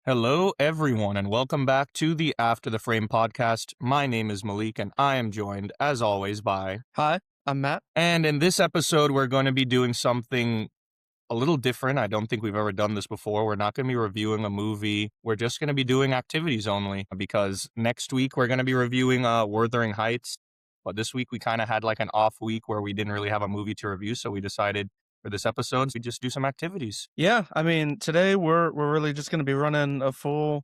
Hello, everyone, and welcome back to the After the Frame podcast. My name is Malik, and I am joined, as always, by. Hi, I'm Matt. And in this episode, we're going to be doing something a little different. I don't think we've ever done this before. We're not going to be reviewing a movie. We're just going to be doing activities only because next week we're going to be reviewing Wuthering Heights. But this week we kind of had like an off week where we didn't really have a movie to review, so we decided for this episode we just do some activities. Yeah, I mean, today we're really just going to be running a full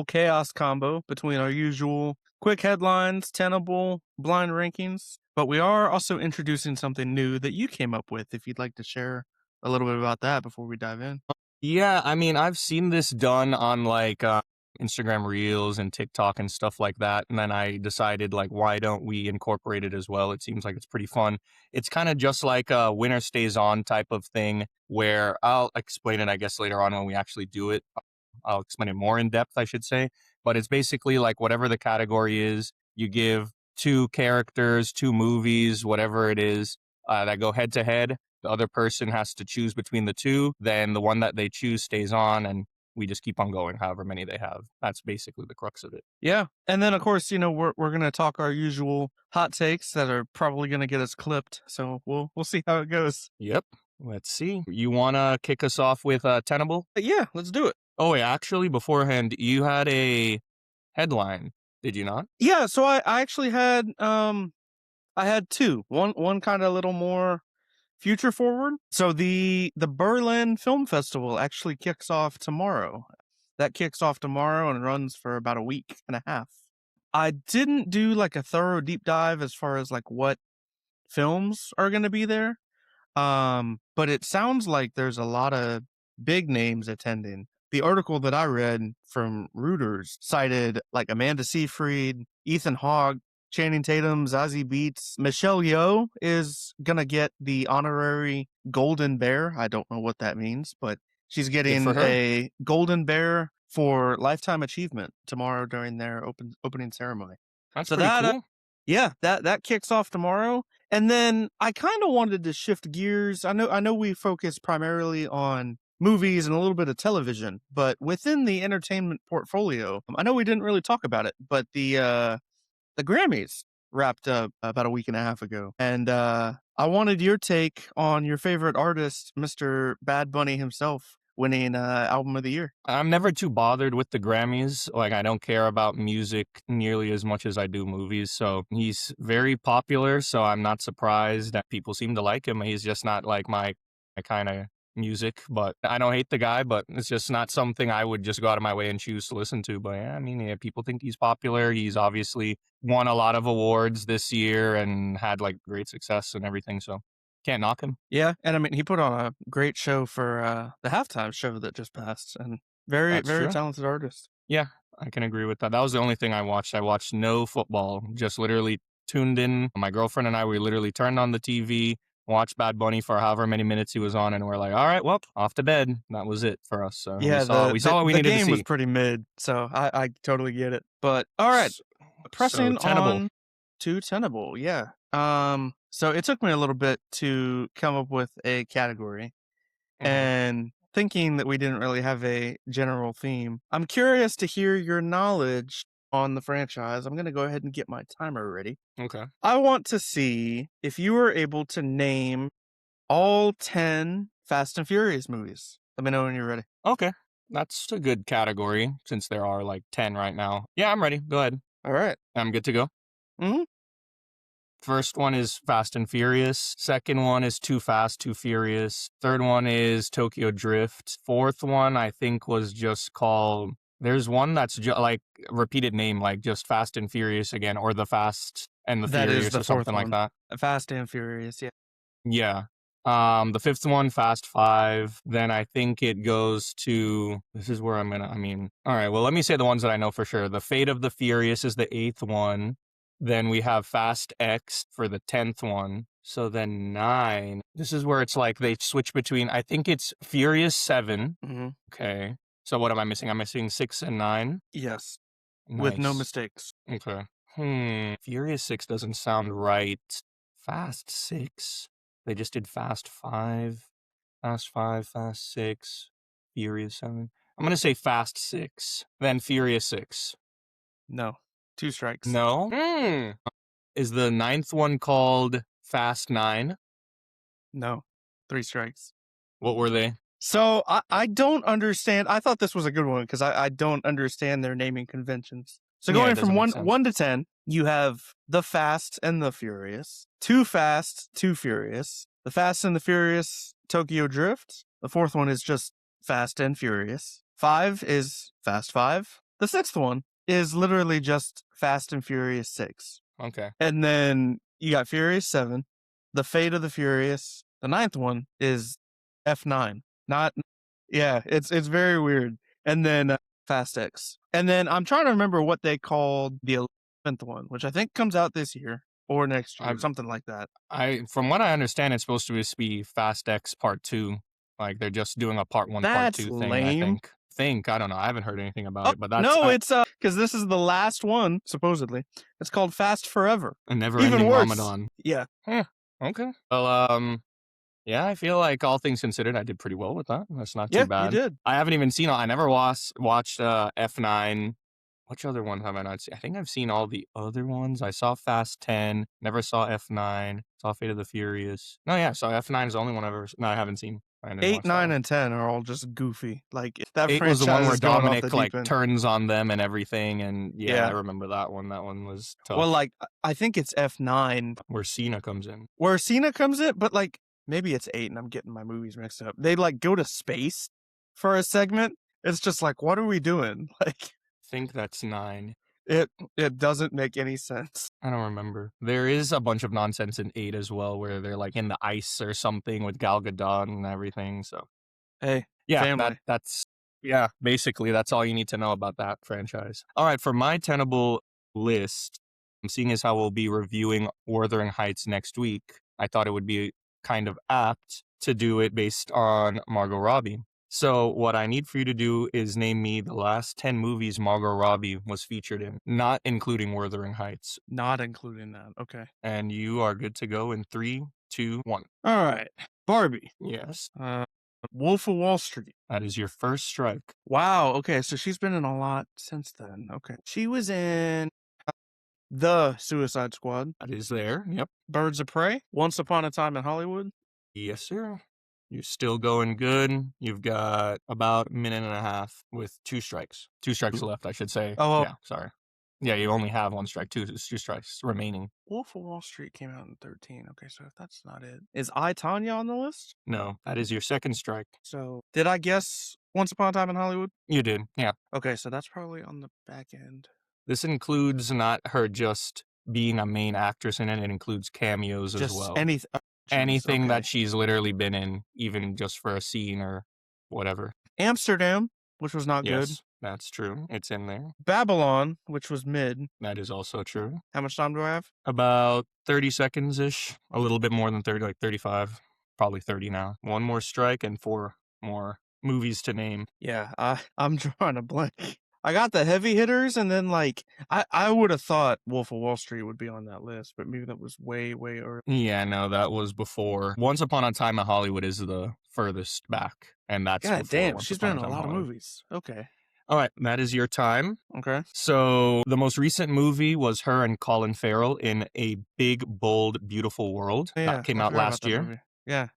chaos combo between our usual quick headlines, tenable, blind rankings, but we are also introducing something new that you came up with. If you'd like to share a little bit about that before we dive in. Yeah, I mean, I've seen this done on like Instagram Reels and TikTok and stuff like that. And then I decided, like, why don't we incorporate it as well? It seems like it's pretty fun. It's kind of just like a winner stays on type of thing where I'll explain it, I guess, later on when we actually do it. I'll explain it more in depth, I should say. But it's basically like whatever the category is, you give two characters, two movies, whatever it is, that go head to head. The other person has to choose between the two. Then the one that they choose stays on, and we just keep on going, however many they have. That's basically the crux of it. Yeah, and then of course, we're going to talk our usual hot takes that are probably going to get us clipped. So we'll see how it goes. Yep. Let's see. You want to kick us off with Tenable? But yeah, let's do it. Oh, wait, actually, beforehand, you had a headline, did you not? Yeah, so I actually had I had two. One kind of a little more future forward. So the Berlin Film Festival actually kicks off tomorrow. That kicks off tomorrow and runs for about a week and a half. I didn't do like a thorough deep dive as far as like what films are going to be there. But it sounds like there's a lot of big names attending. The article that I read from Reuters cited like Amanda Seyfried, Ethan Hawke, Channing Tatum, Zazie Beetz. Michelle Yeoh is gonna get the honorary Golden Bear. I don't know what that means, but she's Good for getting her. a Golden Bear for lifetime achievement tomorrow during their opening ceremony. That's So pretty that cool. yeah, that kicks off tomorrow. And then I kind of wanted to shift gears. I know we focus primarily on movies and a little bit of television, but within the entertainment portfolio, I know we didn't really talk about it, but the Grammys wrapped up about a week and a half ago. And I wanted your take on your favorite artist, Mr. Bad Bunny himself, winning album of the year. I'm never too bothered with the Grammys. Like, I don't care about music nearly as much as I do movies. So he's very popular. So I'm not surprised that people seem to like him. He's just not like my kind of music. But I don't hate the guy, but it's just not something I would just go out of my way and choose to listen to. But yeah, I mean, yeah, people think he's popular. He's obviously won a lot of awards this year and had like great success and everything. So can't knock him. Yeah, and I mean, he put on a great show for the halftime show that just passed, and very, That's very true. talented artist. Yeah, I can agree with that. That was the only thing I watched. I watched no football, just literally tuned in. My girlfriend and I, we literally turned on the TV, watched Bad Bunny for however many minutes he was on, and we're like, all right, well, off to bed. That was it for us. So we Yeah, saw the we the, saw what we the needed to game was see. pretty mid, so I totally get it. But all right, S- So pressing tenable. on to Tenable, yeah. So it took me a little bit to come up with a category, Mhm. and thinking that we didn't really have a general theme. I'm curious to hear your knowledge on the franchise. I'm gonna go ahead and get my timer ready. Okay. I want to see if you were able to name all 10 Fast and Furious movies. Let me know when you're ready. Okay. That's a good category since there are like 10 right now. Yeah, I'm ready. Go ahead. All right. I'm good to go. Mm-hmm. First one is Fast and Furious. Second one is Too Fast, Too Furious. Third one is Tokyo Drift. Fourth one, I think, was just called. There's one that's like repeated name, like just Fast and Furious again, or The Fast and the That is Furious, the or fourth something like one. that. Fast and Furious, yeah. Yeah. The fifth one, Fast Five. Then I think it goes to. This is where I mean, all right. Well, let me say the ones that I know for sure. The Fate of the Furious is the eighth one. Then we have Fast X for the 10th one. So then 9. This is where it's like they switch between. I think it's Furious 7. Mm-hmm. Okay. So what am I missing? I'm missing 6 and 9. Yes, with no Nice. mistakes. Okay. Furious 6 doesn't sound right. Fast 6. They just did Fast 5. Fast 5, Fast 6, Furious 7. I'm gonna say Fast 6, then Furious 6. No, 2 strikes. No? Is the ninth one called Fast 9? No, 3 strikes. What were they? So I don't understand. I thought this was a good one because I don't understand their naming conventions. So Yeah, it going doesn't from make one sense. 1 to 10, you have the Fast and the Furious, Too Fast, Too Furious, the Fast and the Furious Tokyo Drift. The fourth one is just Fast and Furious. 5 is Fast 5. The sixth one is literally just Fast and Furious 6. Okay. And then you got Furious 7, The Fate of the Furious. The ninth one is F9. Not, yeah, it's very weird. And then Fast X. And then I'm trying to remember what they called the 11th one, which I think comes out this year or next year, something like that. From what I understand, it's supposed to just be Fast X Part 2. Like they're just doing a Part 1, Part 2 thing. Lame. I don't know. I haven't heard anything about it, but that's no, it's because this is the last one supposedly. It's called Fast Forever. a never-ending even worse. Ramadan. Yeah. Okay. Well, yeah, I feel like all things considered, I did pretty well with that. That's not too bad. You did. I haven't even seen. I never watched F9. Which other ones have I not seen? I think I've seen all the other ones. I saw Fast 10. Never saw F9. Saw Fate of the Furious. No, yeah. So F9 is the only one I've ever. No, I haven't seen. 8, 9, and 10 are all just goofy. Like that 8 franchise was the one where is going off Dominic the like deep end. turns on them and everything, and Yeah. I remember that one. That one was tough. Well, like I think it's F9 where Cena comes in. where Cena comes in, but like maybe it's 8 and I'm getting my movies mixed up. They like go to space for a segment. It's just like, what are we doing? Like I think that's 9. it doesn't make any sense. I don't remember. There is a bunch of nonsense in 8 as well, where they're like in the ice or something with Gal Gadot and everything. So Hey, yeah, family. that's basically that's all you need to know about that franchise. All right, for my tenable list, seeing as how we'll be reviewing Wuthering Heights next week, I thought it would be kind of apt to do it based on Margot Robbie. So what I need for you to do is name me the last 10 movies Margot Robbie was featured in, not including Wuthering Heights. Not including that. Okay. And you are good to go in 3, 2, 1. All right. Barbie. Yes, Wolf of Wall Street. that is your first strike. Wow. Okay. So she's been in a lot since then. Okay. She was in The Suicide Squad, That is there. Yep. Birds of Prey, Once Upon a Time in Hollywood. Yes, sir. You're still going good. You've got about a minute and a half with 2 strikes. 2 strikes left, I should say. Oh, well. Yeah, sorry. Yeah, you only have 1 strike. 2 strikes remaining. Wolf of Wall Street came out in 13. Okay, so if that's not it, is I, Tonya on the list? No, that is your second strike. So did I guess Once Upon a Time in Hollywood? You did, yeah. Okay, so that's probably on the back end. This includes not her just being a main actress in it. It includes cameos as Just well. anything that she's literally been in, even just for a scene or whatever. Amsterdam, which was not good. Yes, that's true. It's in there. Babylon, which was mid. That is also true. How much time do I have? About 30 seconds-ish. A little bit more than 30, like 35. Probably 30 now. 1 more strike and 4 more movies to name. Yeah, I'm drawing a blank. I got the heavy hitters, and then like I would have thought Wolf of Wall Street would be on that list, but maybe that was way early. Yeah, no, that was before. Once Upon a Time in Hollywood is the furthest back, and that's God before damn, Once she's Upon been in a Time lot of Hollywood. movies. Okay. All right, that is your time. Okay. So the most recent movie was her and Colin Farrell in A Big, Bold, Beautiful World. Yeah, That came I out forgot about last that year. movie. Yeah.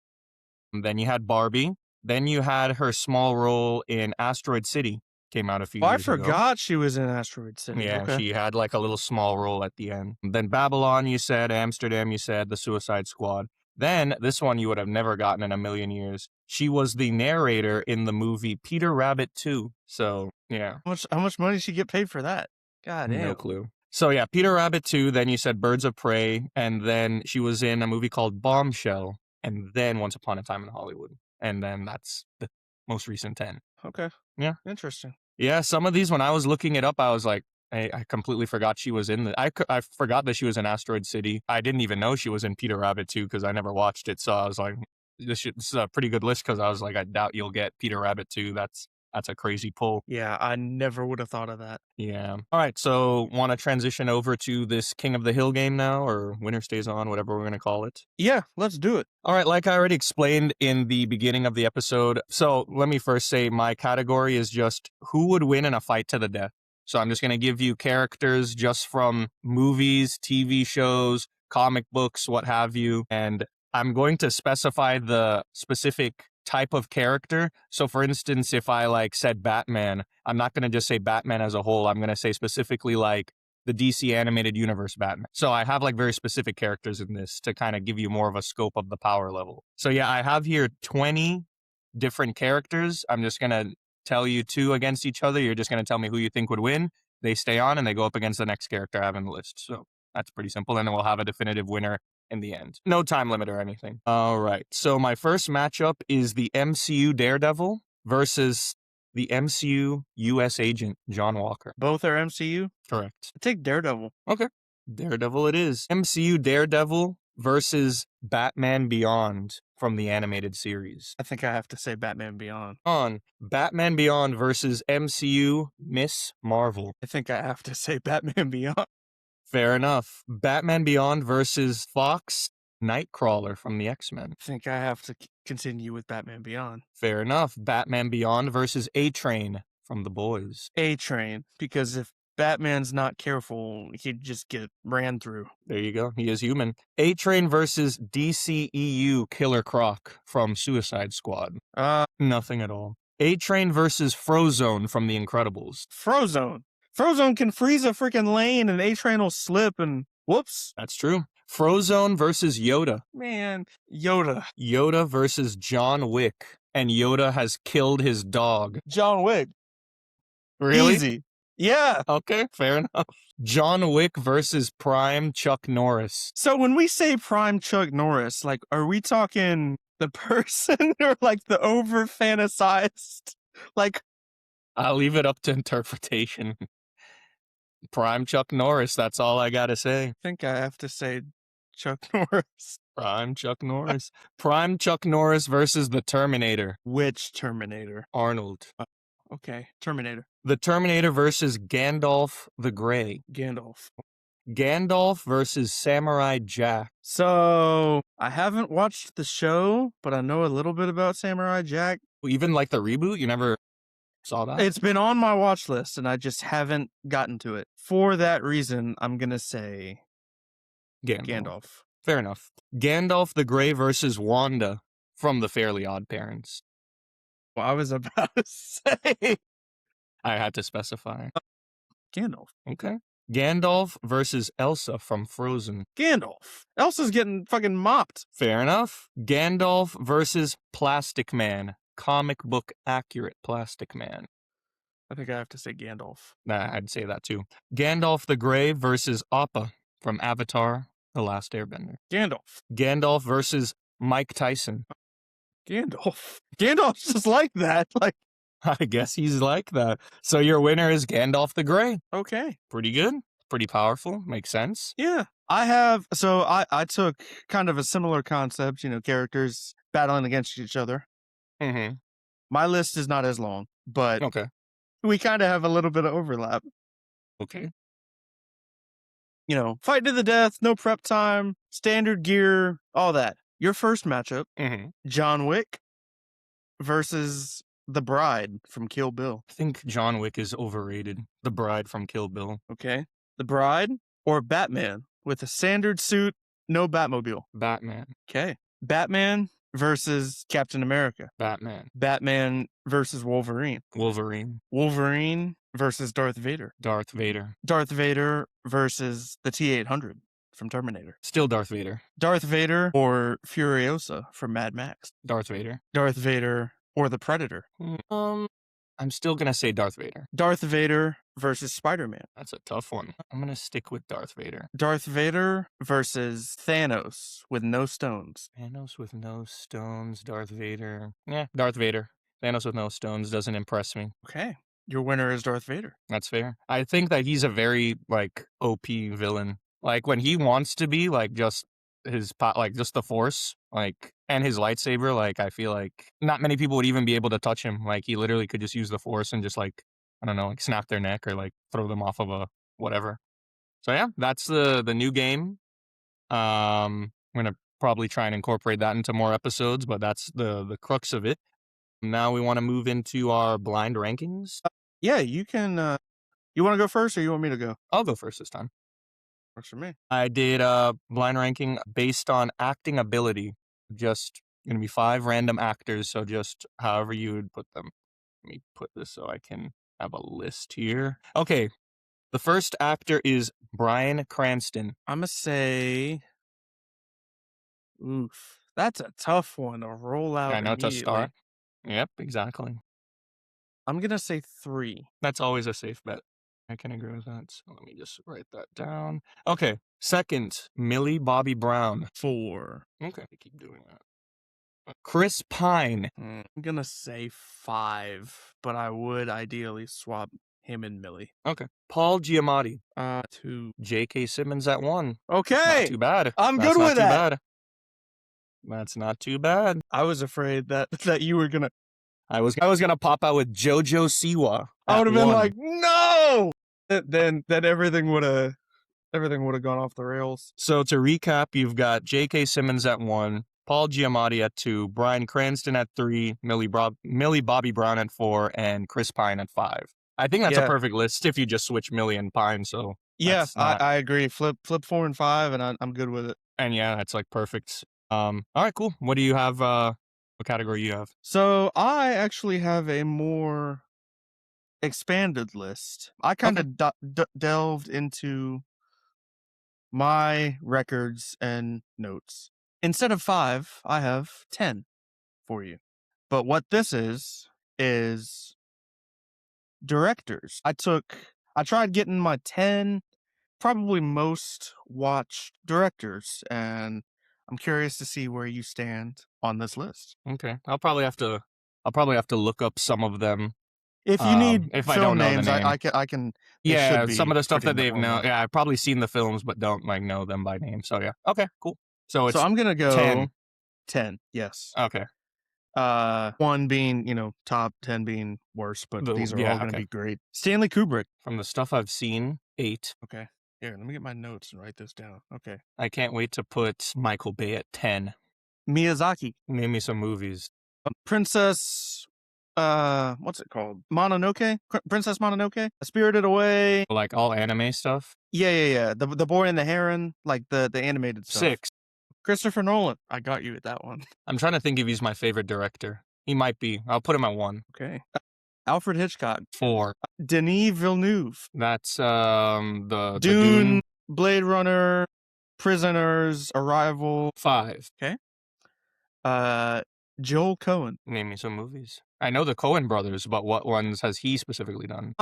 And then you had Barbie. Then you had her small role in Asteroid City. Came out a few Oh, I years ago. forgot she was in Asteroid City. Yeah, Okay. she had like a little small role at the end. Then Babylon, you said. Amsterdam, you said. The Suicide Squad. Then this one you would have never gotten in a million years. She was the narrator in the movie Peter Rabbit 2. So, yeah. How much money did she get paid for that? God damn. No clue. So, yeah, Peter Rabbit 2. Then you said Birds of Prey. And then she was in a movie called Bombshell. And then Once Upon a Time in Hollywood. And then that's the most recent 10. Okay. Yeah. Interesting. Yeah, some of these, when I was looking it up, I was like, I completely forgot she was in the. I forgot that she was in Asteroid City. I didn't even know she was in Peter Rabbit 2 because I never watched it. So I was like, this is a pretty good list because I was like, I doubt you'll get Peter Rabbit 2. That's That's a crazy pull. Yeah, I never would have thought of that. Yeah. All right. So, want to transition over to this King of the Hill game now, or Winner Stays On, whatever we're going to call it? Yeah, let's do it. All right. Like I already explained in the beginning of the episode. So, let me first say my category is just who would win in a fight to the death. So, I'm just going to give you characters just from movies, TV shows, comic books, what have you. And I'm going to specify the specific type of character. So for instance, if I like said Batman, I'm not going to just say Batman as a whole. I'm going to say specifically like the DC animated universe Batman. So I have like very specific characters in this to kind of give you more of a scope of the power level. So yeah, I have here 20 different characters. I'm just going to tell you two against each other. You're just going to tell me who you think would win. They stay on and they go up against the next character I have in the list. So that's pretty simple. And then we'll have a definitive winner in the end. No time limit or anything. All right. So my first matchup is the MCU Daredevil versus the MCU US Agent John Walker. Both are MCU? Correct. Take Daredevil. Okay. Daredevil it is. MCU Daredevil versus Batman Beyond from the animated series. I think I have to say Batman Beyond. On Batman Beyond versus MCU Miss Marvel. I think I have to say Batman Beyond. Fair enough. Batman Beyond versus Fox Nightcrawler from the X-Men. I think I have to continue with Batman Beyond. Fair enough. Batman Beyond versus A-Train from The Boys. A-Train, because if Batman's not careful, he'd just get ran through. There you go. He is human. A-Train versus DCEU Killer Croc from Suicide Squad. Nothing at all. A-Train versus Frozone from The Incredibles. Frozone. Frozone can freeze a freaking lane and A-Train will slip and whoops. That's true. Frozone versus Yoda. Man, Yoda. Yoda versus John Wick. And Yoda has killed his dog. John Wick. Really? Easy. Yeah. Okay, fair enough. John Wick versus Prime Chuck Norris. So when we say Prime Chuck Norris, like, are we talking the person or like the over fantasized? Like, I'll leave it up to interpretation. Prime Chuck Norris, that's all I gotta say. I think I have to say Chuck Norris. Prime Chuck Norris. Prime Chuck Norris versus the Terminator. Which Terminator? Arnold. Okay, Terminator. The Terminator versus Gandalf the Grey. Gandalf. Gandalf versus Samurai Jack. So, I haven't watched the show, but I know a little bit about Samurai Jack. Even like the reboot, you never saw that? It's been on my watch list, and I just haven't gotten to it. For that reason, I'm going to say Gandalf. Fair enough. Gandalf the Grey versus Wanda from the Fairly Odd Parents. Well, I was about to say I had to specify. Gandalf. Okay. Gandalf versus Elsa from Frozen. Gandalf. Elsa's getting fucking mopped. Fair enough. Gandalf versus Plastic Man. Comic book accurate Plastic Man. I think I have to say Gandalf. Nah, I'd say that too. Gandalf the Grey versus Appa from Avatar: The Last Airbender. Gandalf. Gandalf versus Mike Tyson. Gandalf. Gandalf's just like that. Like, I guess he's like that. So your winner is Gandalf the Grey. okay. Pretty good. Pretty powerful. Makes sense. Yeah. I took kind of a similar concept, characters battling against each other. Mm-hmm. My list is not as long, but Okay. we kind of have a little bit of overlap. Okay. Fight to the death, no prep time, standard gear, all that. Your first matchup, Mm-hmm. John Wick versus The Bride from Kill Bill. I think John Wick is overrated. The Bride from Kill Bill. Okay. The Bride or Batman with a standard suit, no Batmobile. Batman. Okay. Batman versus Captain America. Batman. Batman versus Wolverine. Wolverine. Wolverine versus Darth Vader. Darth Vader. Darth Vader versus the T-800 from Terminator. Still Darth Vader. Darth Vader or Furiosa from Mad Max. Darth Vader. Darth Vader or the Predator. I'm still gonna say Darth Vader. Darth Vader versus Spider-Man. That's a tough one. I'm gonna stick with Darth Vader. Darth Vader versus Thanos with no stones. Thanos with no stones. Darth Vader. Yeah, Darth Vader. Thanos with no stones doesn't impress me. Okay. Your winner is Darth Vader. That's fair. I think that he's a very OP villain. Like when he wants to be just his just the Force. Like And his lightsaber, like, I feel like not many people would even be able to touch him. Like, he literally could just use the Force and just, like, I don't know, like, snap their neck or, like, throw them off of a whatever. So, yeah, that's the new game. I'm gonna probably try and incorporate that into more episodes, but that's the crux of it. Now we wanna move into our blind rankings. Yeah, you can. You want to go first, or you want me to go? I'll go first this time. Works for me. I did a blind ranking based on acting ability. Just gonna be 5 random actors, so just however you would put them. Let me put this so I can have a list here. Okay, the first actor is Bryan Cranston. I'm gonna say, oof, that's a tough one to roll out I know it's a immediately. star. Yep, exactly. I'm gonna say 3. That's always a safe bet. I can agree with that. So let me just write that down. Okay, second, Millie Bobby Brown. 4. Okay, keep doing that. Chris Pine. I'm gonna say 5, but I would ideally swap him and Millie. Okay, Paul Giamatti. 2. J.K. Simmons at 1. Okay, Not too bad. I'm That's good not with too that. bad. That's not too bad. I was afraid that you were gonna. I was gonna pop out with Jojo Siwa. I would at have been 1. like, no. Then everything would have gone off the rails. So to recap, you've got J.K. Simmons at 1, Paul Giamatti at 2, Bryan Cranston at 3, Millie Bobby Brown at 4, and Chris Pine at 5. I think that's a Yeah. perfect list if you just switch Millie and Pine. So Yeah, that's not- I agree. Flip 4 and 5, and I'm good with it. and yeah, that's like perfect. All right, cool. What do you have? What category you have? So I actually have a more expanded list. I kind of delved into my records and notes. Instead of 5, I have 10 for you. But what this is directors. I tried getting my 10 probably most watched directors, and I'm curious to see where you stand on this list. Okay, I'll probably have to look up some of them. If you need if film I don't know names, the name. I can. They Yeah, should be some of the stuff that pretty they've known. normal. Yeah, I've probably seen the films, but don't like know them by name. So yeah, okay, cool. So it's So I'm gonna go 10. 10. Yes. Okay. 1 being top, 10 being worse, but these are all gonna be great. Stanley Kubrick. From the stuff I've seen, 8. Okay. Here, let me get my notes and write this down. Okay. I can't wait to put Michael Bay at 10. Miyazaki. Name me some movies. Princess. What's it called? Mononoke. Princess Mononoke. Spirited Away. Like all anime stuff. Yeah. The Boy and the Heron, like the animated stuff. 6. Christopher Nolan. I got you at that one. I'm trying to think if he's my favorite director. He might be. I'll put him at 1. Okay. Alfred Hitchcock. 4. Denis Villeneuve. That's the Dune, Blade Runner, Prisoners, Arrival. 5. Okay. Joel Coen. Name me some movies. I know the Coen brothers, but what ones has he specifically done?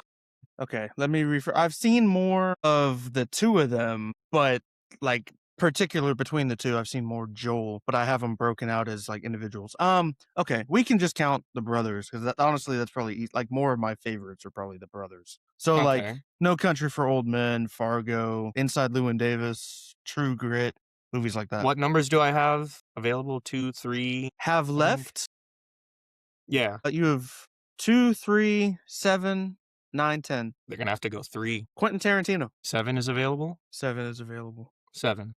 Okay, let me refer. I've seen more of the two of them, but like particular between the two, I've seen more Joel, but I have them broken out as like individuals. Okay, we can just count the brothers because honestly, that's probably like more of my favorites are probably the brothers. So like Okay. No Country for Old Men, Fargo, Inside Llewyn Davis, True Grit, movies like that. What numbers do I have available? 2, 3. Have left? Yeah, You have 2, 3, 7, 9, 10. they're gonna have to go 3. Quentin Tarantino. 7 is available. 7 is available. 7.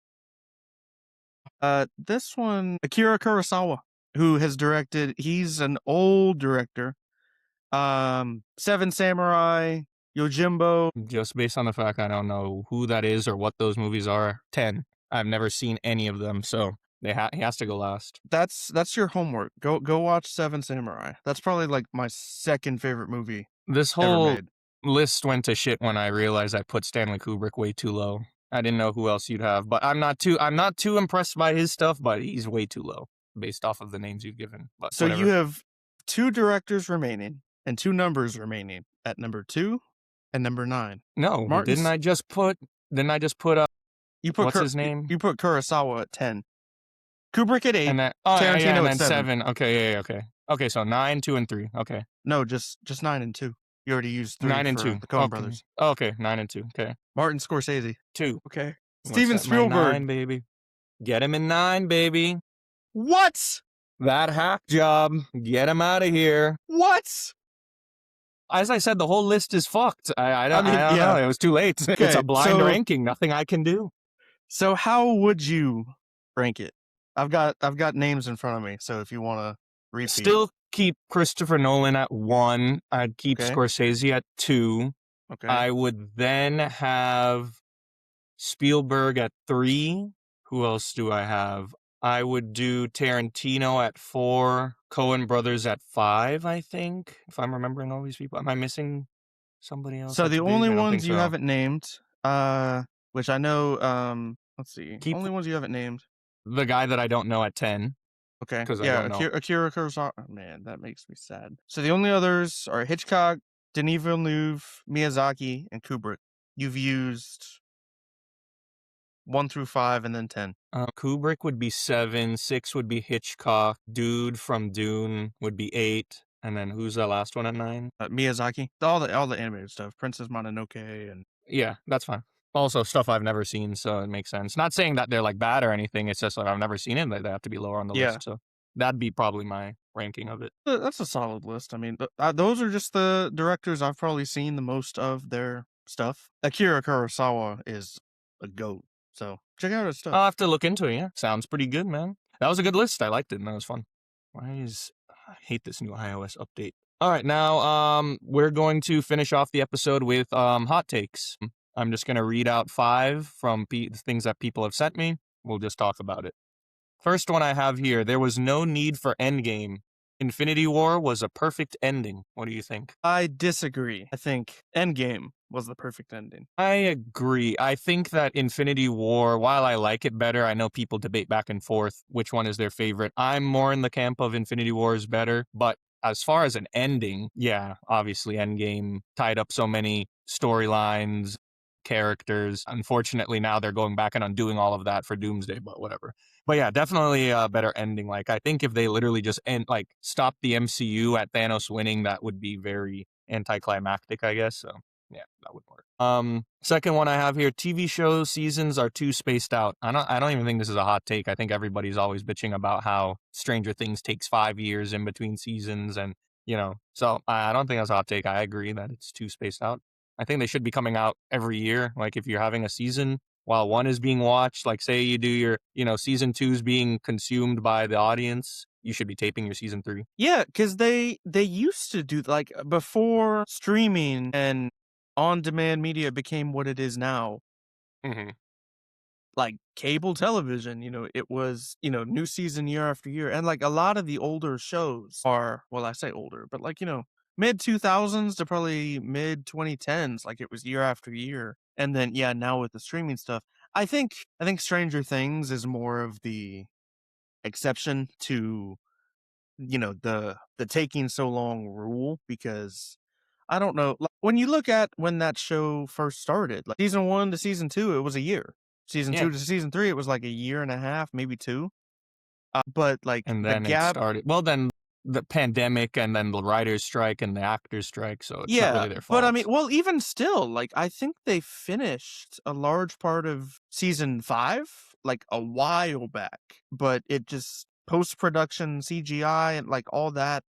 This one, Akira Kurosawa, who has directed. He's an old director. Seven Samurai, Yojimbo. Just based on the fact I don't know who that is or what those movies are. 10. I've never seen any of them, so he has to go last. That's your homework. Go watch Seven Samurai. That's probably like my second favorite movie This ever whole made. list went to shit when I realized I put Stanley Kubrick way too low. I didn't know who else you'd have, but I'm not too impressed by his stuff, but he's way too low based off of the names you've given. But So whatever. you have 2 directors remaining and 2 numbers remaining at number 2 and number 9. No, Martin's- didn't I just put You put what's his name? You put Kurosawa at 10. Kubrick at 8. and then Tarantino and at then 7. 7. Okay, yeah, okay. Okay, so 9, 2, and 3. Okay. No, just 9 and 2. You already used 3 9 and for 2. the Coen Okay. brothers. Okay, 9 and 2. Okay. Martin Scorsese. 2. Okay. What's Steven that, my Spielberg. 9, baby. Get him in 9, baby. What? That hack job, get him out of here. What? As I said, the whole list is fucked. I I mean, don't know. yeah. It was too late. It's Okay, a blind so ranking. Nothing I can do. so how would you rank it? I've got names in front of me, so if you want to repeat. Still keep Christopher Nolan at 1. I'd keep Okay. Scorsese at 2. Okay. I would then have Spielberg at 3. Who else do I have? I would do Tarantino at 4. Coen Brothers at 5, I think. If I'm remembering all these people. Am I missing somebody else? So That's the big? only I don't think ones you so. haven't named, which I know, let's see. Keep Only ones you haven't named. the guy that I don't know at 10. Okay. 'Cause I Yeah, don't know. Akira Kurosawa. Oh, man, that makes me sad. So the only others are Hitchcock, Denis Villeneuve, Miyazaki, and Kubrick. You've used 1 through 5 and then 10. Kubrick would be 7. 6 would be Hitchcock. Dude from Dune would be 8. And then who's the last one at 9? Miyazaki. All the animated stuff. Princess Mononoke and Yeah, that's fine. Also, stuff I've never seen, so it makes sense. Not saying that they're like bad or anything. It's just like I've never seen it. They have to be lower on the Yeah. list. So that'd be probably my ranking of it. That's a solid list. I mean, those are just the directors I've probably seen the most of their stuff. Akira Kurosawa is a goat. So check out his stuff. I'll have to look into it. Yeah, sounds pretty good, man. That was a good list. I liked it, and that was fun. I hate this new iOS update. All right, now we're going to finish off the episode with hot takes. I'm just going to read out 5 from things that people have sent me. We'll just talk about it. First one I have here, there was no need for Endgame. Infinity War was a perfect ending. What do you think? I disagree. I think Endgame was the perfect ending. I agree. I think that Infinity War, while I like it better, I know people debate back and forth which one is their favorite. I'm more in the camp of Infinity War is better, but as far as an ending, yeah, obviously Endgame tied up so many storylines, characters. Unfortunately, now they're going back and undoing all of that for Doomsday, but whatever. But yeah, definitely a better ending. Like, I think if they literally just stop the MCU at Thanos winning, that would be very anticlimactic, I guess. So yeah, that would work. Second one I have here, TV show seasons are too spaced out. I don't even think this is a hot take. I think everybody's always bitching about how Stranger Things takes 5 years in between seasons, and so I don't think that's a hot take. I agree that it's too spaced out. I think they should be coming out every year. Like, if you're having a season while one is being watched, like say you do your, season 2 is being consumed by the audience, you should be taping your season 3. Yeah, because they used to do, like, before streaming and on-demand media became what it is now. Mm-hmm. Like cable television, it was, new season year after year. And like a lot of the older shows are, well, I say older, but like, mid 2000s to probably mid 2010s, like it was year after year. And then, yeah, now with the streaming stuff, I think Stranger Things is more of the exception to, the taking so long rule, because I don't know. Like, when you look at when that show first started, like season 1 to season 2, it was a year. Season 2 to season 3, it was like a year and a half, maybe 2. But like and the then gap it started. Well, then the pandemic, and then the writers' strike and the actors' strike. So it's not really their fault. but I mean, well, even still, like I think they finished a large part of season 5 like a while back, but it just post-production CGI and like all that.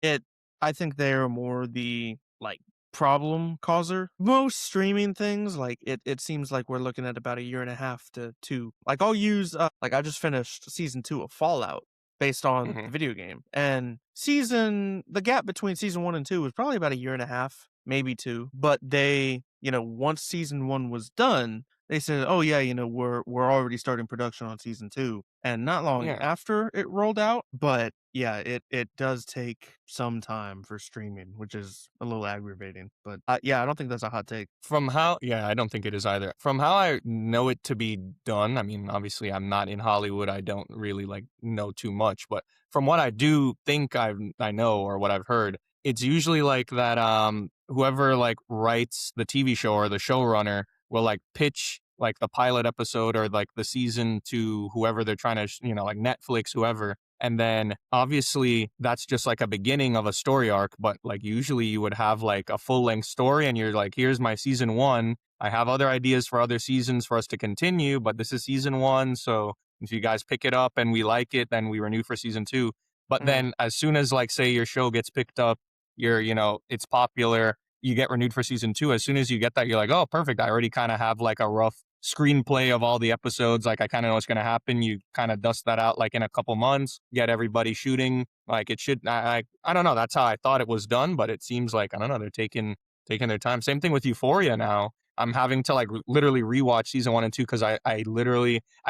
I think they're more the like problem causer. Most streaming things, like it seems like we're looking at about a year and a half to 2. Like I'll use like I just finished season 2 of Fallout based on the video game, and the gap between season 1 and 2 was probably about a year and a half, maybe 2. But they, once season 1 was done, they said, oh yeah, we're already starting production on season 2, and not long after it rolled out. But yeah, it does take some time for streaming, which is a little aggravating. But yeah, I don't think that's a hot take. I don't think it is either. From how I know it to be done, I mean, obviously I'm not in Hollywood. I don't really know too much, but from what I do think I know, or what I've heard, it's usually like that whoever writes the TV show, or the showrunner, will pitch the pilot episode or the season to whoever they're trying to Netflix, whoever. And then obviously that's just a beginning of a story arc, but usually you would have a full-length story, and you're here's my season 1. I have other ideas for other seasons for us to continue, but this is season 1, so If you guys pick it up and we like it, then we renew for season 2. But Mhm. then as soon as like say your show gets picked up, it's popular, you get renewed for season 2. As soon as you get that, you're like, "Oh, perfect. I already kind of have like a rough screenplay of all the episodes. Like I kind of know what's going to happen." You kind of dust that out like in a couple months, get everybody shooting. Like it should I don't know, that's how I thought it was done, but it seems like I don't know, they're taking their time. Same thing with Euphoria now. I'm having to like literally rewatch season 1 and 2 cuz I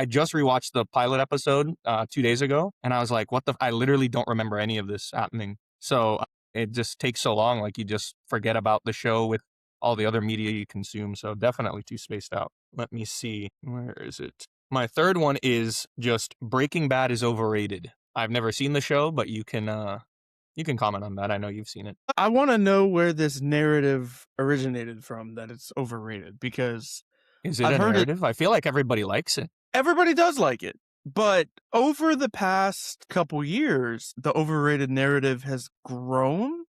just rewatched the pilot episode 2 days ago and I was like, "What the I literally don't remember any of this happening." So it just takes so long like you just forget about the show with all the other media you consume. So definitely too spaced out. Let me see. Where is it? My third one is just Breaking Bad is overrated. I've never seen the show, but you can comment on that. I know you've seen it. I want to know where this narrative originated from that it's overrated because Is it I've a heard it. narrative? I feel like everybody likes it. Everybody does like it, but over the past couple years, the overrated narrative has grown,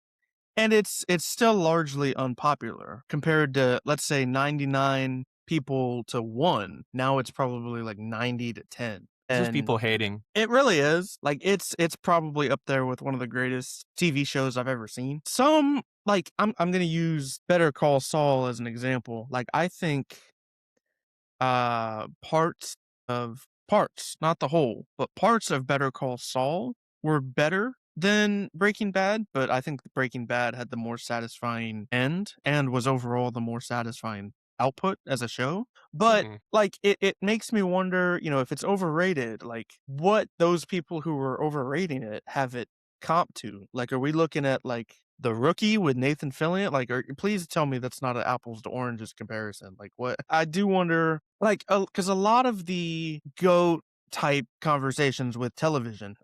and it's still largely unpopular compared to, let's say, 99 people to 1. Now it's probably like 90 to 10. It's just And people hating. it really is. Like it's probably up there with one of the greatest TV shows I've ever seen. Some like I'm going to use Better Call Saul as an example. Like I think parts parts, not the whole, but parts of Better Call Saul were better than Breaking Bad, but I think Breaking Bad had the more satisfying end and was overall the more satisfying output as a show. But Hmm. like it makes me wonder, if it's overrated, like what those people who were overrating it have it comp to. Like are we looking at like The Rookie with Nathan Fillion? Like please tell me that's not an apples to oranges comparison. Like what I do wonder, like because a lot of the goat type conversations with television,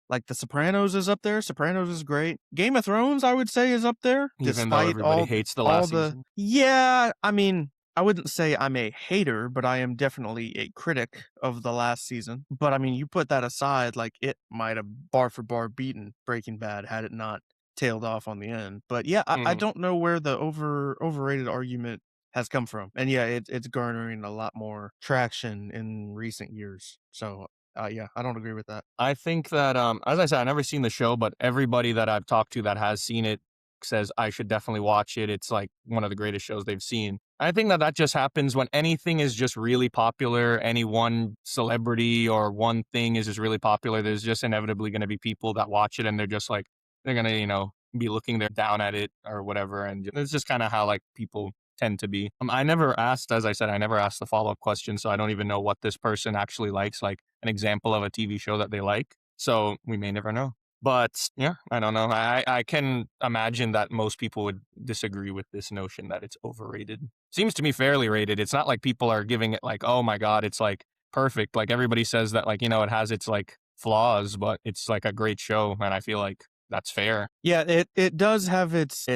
like The Sopranos is up there. Sopranos is great. Game of Thrones, I would say, is up there, Even though despite everybody hates the all last the. season. Yeah, I mean, I wouldn't say I'm a hater, but I am definitely a critic of the last season. But I mean, you put that aside, like it might have bar for bar beaten Breaking Bad had it not tailed off on the end. But yeah, I Hmm. don't know where the overrated argument has come from, and yeah, it's garnering a lot more traction in recent years. So yeah, I don't agree with that. I think that, as I said, I've never seen the show, but everybody that I've talked to that has seen it says I should definitely watch it. It's like one of the greatest shows they've seen. I think that that just happens when anything is just really popular. Any one celebrity or one thing is just really popular. There's just inevitably going to be people that watch it and they're just like, they're going to, be looking there down at it or whatever. And it's just kind of how like people tend to be. I never asked, as I said, I never asked the follow up question. So I don't even know what this person actually likes. Like, an example of a TV show that they like. So we may never know. But yeah, I don't know. I can imagine that most people would disagree with this notion that it's overrated. Seems to me fairly rated. It's not like people are giving it like, oh my God, it's like perfect. Like everybody says that, like, it has its like flaws, but it's like a great show. And I feel like that's fair. Yeah, it does have its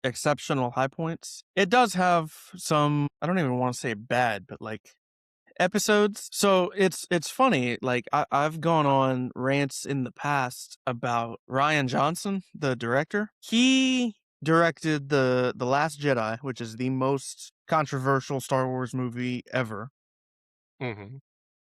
exceptional high points. It does have some, I don't even want to say bad, but like episodes. So it's funny. Like I've gone on rants in the past about Ryan Johnson, the director. He directed the Last Jedi, which is the most controversial Star Wars movie ever. Hmm.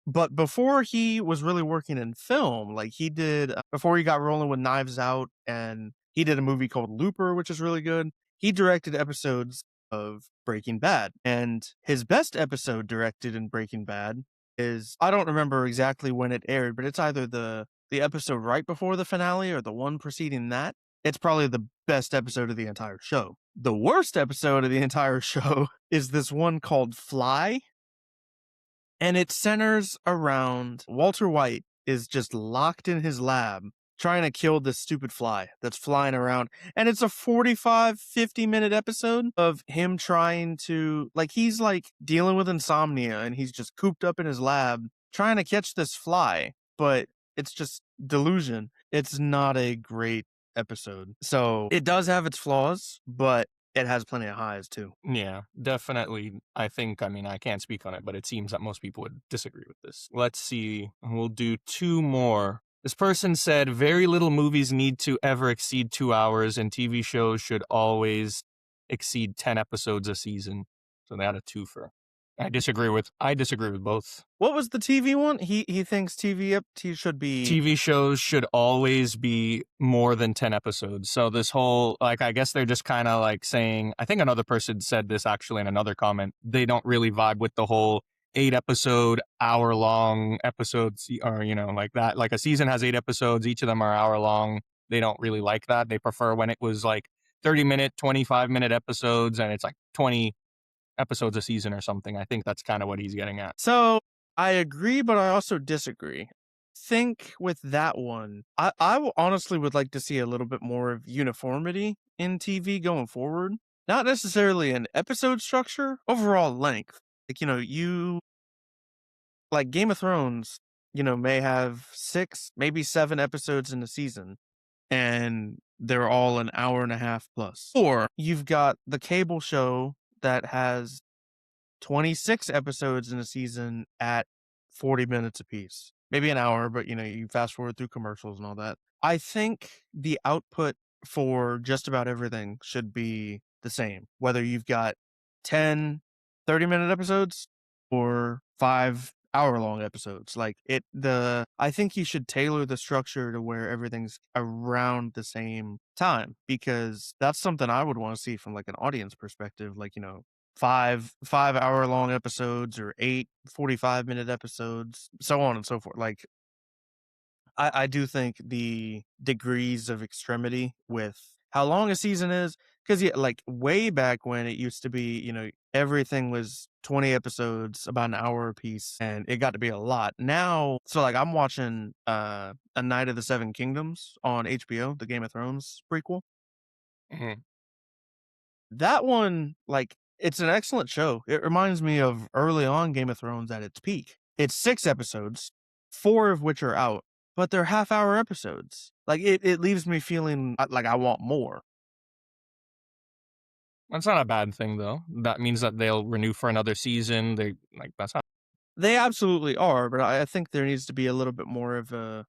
But before he was really working in film, like he did before he got rolling with Knives Out, and he did a movie called Looper, which is really good. He directed episodes of Breaking Bad, and his best episode directed in Breaking Bad is, I don't remember exactly when it aired, but it's either the episode right before the finale or the one preceding that. It's probably the best episode of the entire show. The worst episode of the entire show is this one called Fly, and it centers around Walter White is just locked in his lab trying to kill this stupid fly that's flying around. And it's a 45, 50-minute episode of him trying to, like, he's like dealing with insomnia and he's just cooped up in his lab trying to catch this fly, but it's just delusion. It's not a great episode. So it does have its flaws, but it has plenty of highs too. Yeah, definitely. I mean, I can't speak on it, but it seems that most people would disagree with this. Let's see. We'll do two more. This person said very little movies need to ever exceed 2 hours, and TV shows should always exceed 10 episodes a season. So they had a twofer. I disagree with both. What was the TV one? He thinks TV should be. TV shows should always be more than 10 episodes. So this whole, like, I guess they're just kind of like saying, I think another person said this actually in another comment. They don't really vibe with the whole 8 episode, hour long episodes, or, like that. Like a season has 8 episodes, each of them are hour long. They don't really like that. They prefer when it was like 30-minute, 25-minute episodes, and it's like 20 episodes a season or something. I think that's kind of what he's getting at. So I agree, but I also disagree. Think with that one, honestly would like to see a little bit more of uniformity in TV going forward. Not necessarily an episode structure, overall length. Like, you like Game of Thrones, may have 6, maybe 7 episodes in a season, and they're all an hour and a half plus. Or you've got the cable show that has 26 episodes in a season at 40 minutes apiece. Maybe an hour, but you fast forward through commercials and all that. I think the output for just about everything should be the same, whether you've got 10 30-minute episodes or 5 hour-long episodes. I think you should tailor the structure to where everything's around the same time, because that's something I would want to see from like an audience perspective. Like, 5 hour-long episodes, or 8 45-minute episodes, so on and so forth. Like, I do think the degrees of extremity with how long a season is, because yeah, like way back when it used to be, everything was 20 episodes, about an hour a piece, and it got to be a lot. Now, so like I'm watching A Night of the Seven Kingdoms on HBO, the Game of Thrones prequel. Mhm. That one, like, it's an excellent show. It reminds me of early on Game of Thrones at its peak. It's 6 episodes, 4 of which are out, but they're half-hour episodes. Like, it leaves me feeling like I want more. That's not a bad thing though. That means that they'll renew for another season. They like that's not. They absolutely are, but I think there needs to be a little bit more of a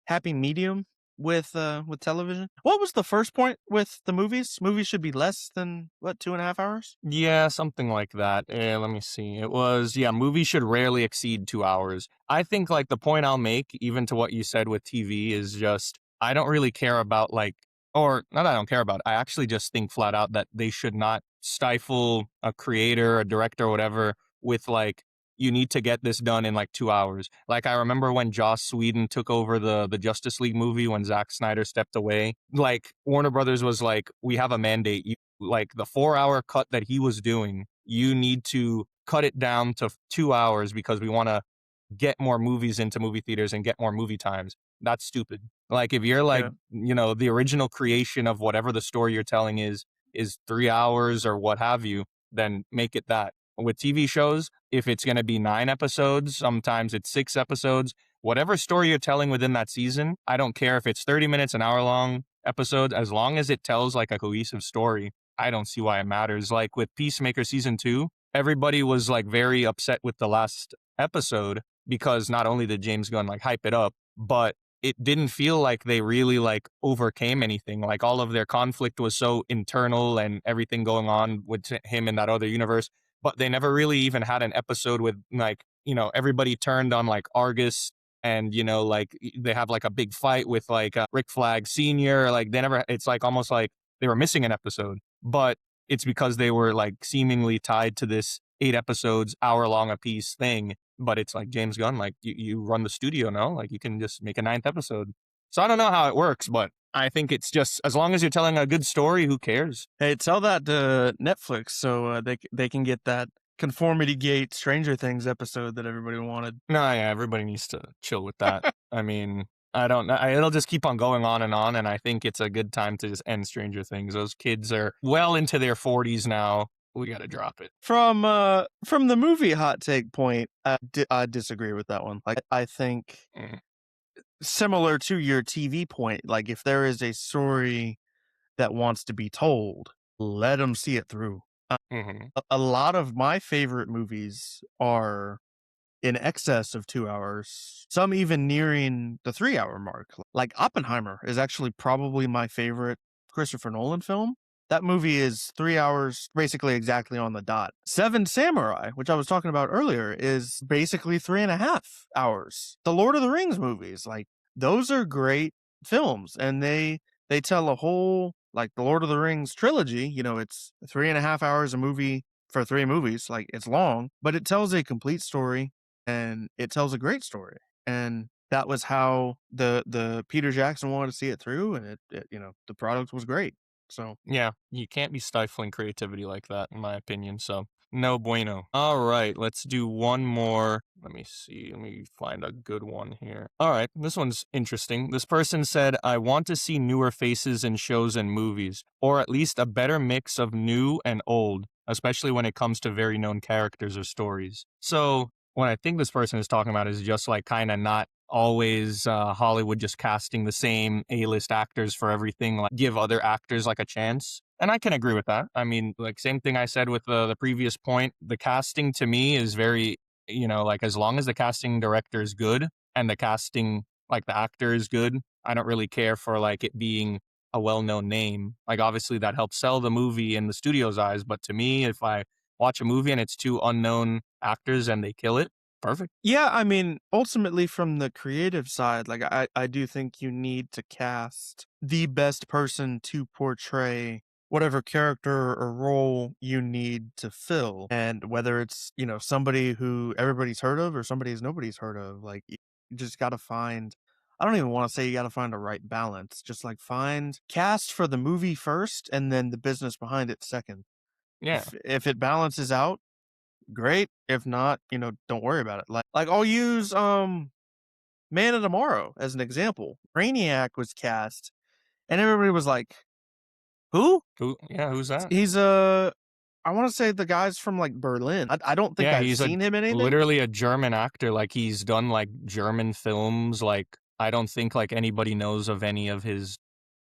happy medium with television. What was the first point with the movies? Movies should be less than, what, 2.5 hours? Yeah, something like that. Let me see. It was, yeah, movies should rarely exceed 2 hours. I think like the point I'll make, even to what you said with TV, is just I don't really care about like, or not that I don't care about. I actually just think flat out that they should not stifle a creator, a director, or whatever with like you need to get this done in like 2 hours. Like I remember when Joss Whedon took over the Justice League movie when Zack Snyder stepped away. Like Warner Brothers was like, we have a mandate. Like the 4 hour cut that he was doing, you need to cut it down to 2 hours because we want to get more movies into movie theaters and get more movie times. That's stupid. Like if you're like, Yeah. the original creation of whatever the story you're telling is 3 hours or what have you, then make it that. With TV shows, if it's going to be 9 episodes, sometimes it's 6 episodes, whatever story you're telling within that season, I don't care if it's 30 minutes, an hour long episode, as long as it tells like a cohesive story, I don't see why it matters. Like with Peacemaker season 2, everybody was like very upset with the last episode because not only did James Gunn like hype it up, but it didn't feel like they really like overcame anything. Like all of their conflict was so internal and everything going on with him in that other universe, but they never really even had an episode with like, everybody turned on like Argus and, like they have like a big fight with like Rick Flag Sr. Like they never, it's like almost like they were missing an episode, but it's because they were like seemingly tied to this 8 episodes, hour long a piece thing. But it's like James Gunn, like you run the studio, no? Like you can just make a ninth episode. So I don't know how it works, but I think it's just as long as you're telling a good story, who cares? Hey, tell that to Netflix so they can get that Conformity Gate Stranger Things episode that everybody wanted. No, yeah, everybody needs to chill with that. I mean, I don't know. It'll just keep on going on, and I think it's a good time to just end Stranger Things. Those kids are well into their 40s now. We got to drop it. From the movie hot take point, I disagree with that one. Like I think Mm, similar to your TV point, like if there is a story that wants to be told, let them see it through. mhm. A lot of my favorite movies are in excess of 2 hours, some even nearing the 3 hour mark. Like Oppenheimer is actually probably my favorite Christopher Nolan film. That movie is 3 hours, basically exactly on the dot. Seven Samurai, which I was talking about earlier, is basically 3.5 hours. The Lord of the Rings movies, like, those are great films, and they tell a whole like, the Lord of the Rings trilogy, it's 3.5 hours a movie for 3 movies, like, it's long, but it tells a complete story, and it tells a great story, and that was how the Peter Jackson wanted to see it through, and the product was great. So, Yeah, you can't be stifling creativity like that, in my opinion. So, no bueno. All right, let's do one more. Let me see. Let me find a good one here. All right, this one's interesting. This person said, I want to see newer faces in shows and movies, or at least a better mix of new and old, especially when it comes to very known characters or stories. So, what I think this person is talking about is just like kind of not always Hollywood just casting the same A-list actors for everything, like give other actors like a chance. And I can agree with that. I mean, like same thing I said with the previous point, the casting to me is very, like as long as the casting director is good and the casting like the actor is good, I don't really care for like it being a well-known name. Like obviously that helps sell the movie in the studio's eyes, but to me if I watch a movie and it's two unknown actors and they kill it, perfect. yeah, I mean, ultimately from the creative side, like I do think you need to cast the best person to portray whatever character or role you need to fill. And whether it's, somebody who everybody's heard of or somebody nobody's heard of, like you just got to find I don't even want to say you got to find a right balance. Just like find cast for the movie first and then the business behind it second. Yeah. If it balances out, great. If not, don't worry about it. Like I'll use Man of Tomorrow as an example. Brainiac was cast and everybody was like, "Who?" Who's that? He's I want to say the guys from like Berlin. I don't think Yeah, I've he's a seen him in anything. literally a German actor, like, he's done, like, German films, like, I don't think, like, anybody knows of any of his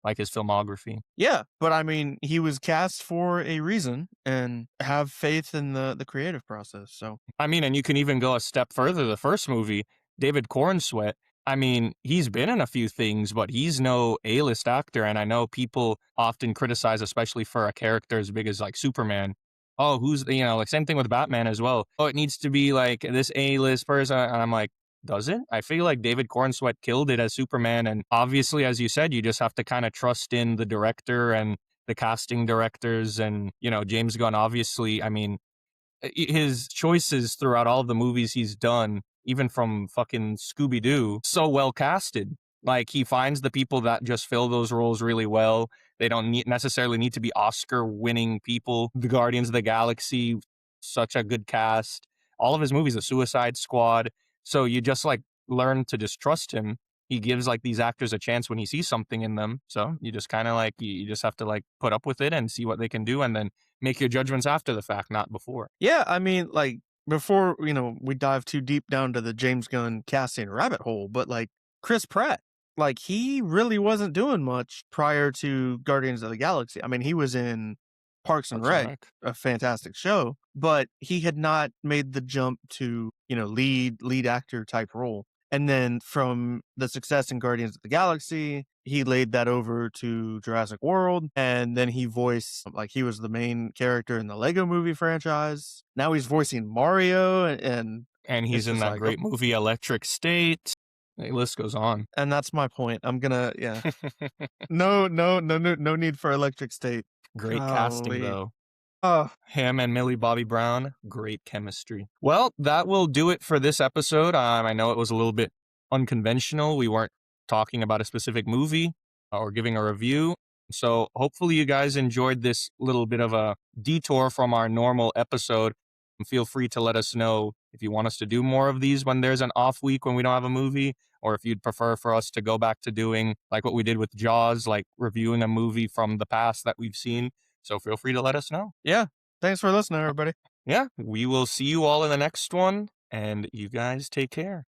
like, his filmography. Yeah, but I mean, he was cast for a reason and have faith in the creative process. So, I mean, and you can even go a step further, the first movie, David Cornsweet, I mean, he's been in a few things, but he's no A-list actor, and I know people often criticize, especially for a character as big as, like, Superman, "Oh, who's" like, same thing with Batman as well, "Oh, it needs to be, like, this A-list person," and I'm like, "Does it?" I feel like David Cornsweet killed it as Superman, and obviously, as you said, you just have to kinda trust in the director and the casting directors, and, James Gunn, obviously, I mean, his choices throughout all of the movies he's done, even from fucking Scooby Doo, so well casted. Like he finds the people that just fill those roles really well. They don't necessarily need to be Oscar winning people. The Guardians of the Galaxy, such a good cast. All of his movies, The Suicide Squad. So you just like learn to just trust him. He gives like these actors a chance when he sees something in them. So you just kind of like you just have to like put up with it and see what they can do, and then make your judgments after the fact, not before. yeah, I mean, like before, we dive too deep down to the James Gunn casting rabbit hole, but like Chris Pratt, like he really wasn't doing much prior to Guardians of the Galaxy. I mean, he was in Parks and Parks and Rec, Rec. a fantastic show, but he had not made the jump to, lead actor type role. And then from the success in Guardians of the Galaxy, he laid that over to Jurassic World. And then he voiced, like, he was the main character in the Lego movie franchise. Now he's voicing Mario. And And it's he's in just that like, oh, great movie Electric State. The list goes on. and that's my point. I'm gonna, yeah. No need for Electric State. Great casting, Golly. though. Oh, Him and Millie Bobby Brown, great chemistry. Well, that will do it for this episode. I know it was a little bit unconventional. We weren't talking about a specific movie or giving a review. So hopefully you guys enjoyed this little bit of a detour from our normal episode. Feel free to let us know if you want us to do more of these when there's an off week when we don't have a movie, or if you'd prefer for us to go back to doing like what we did with Jaws, like reviewing a movie from the past that we've seen. So feel free to let us know. yeah. Thanks for listening, everybody. Yeah, we will see you all in the next one, and you guys take care.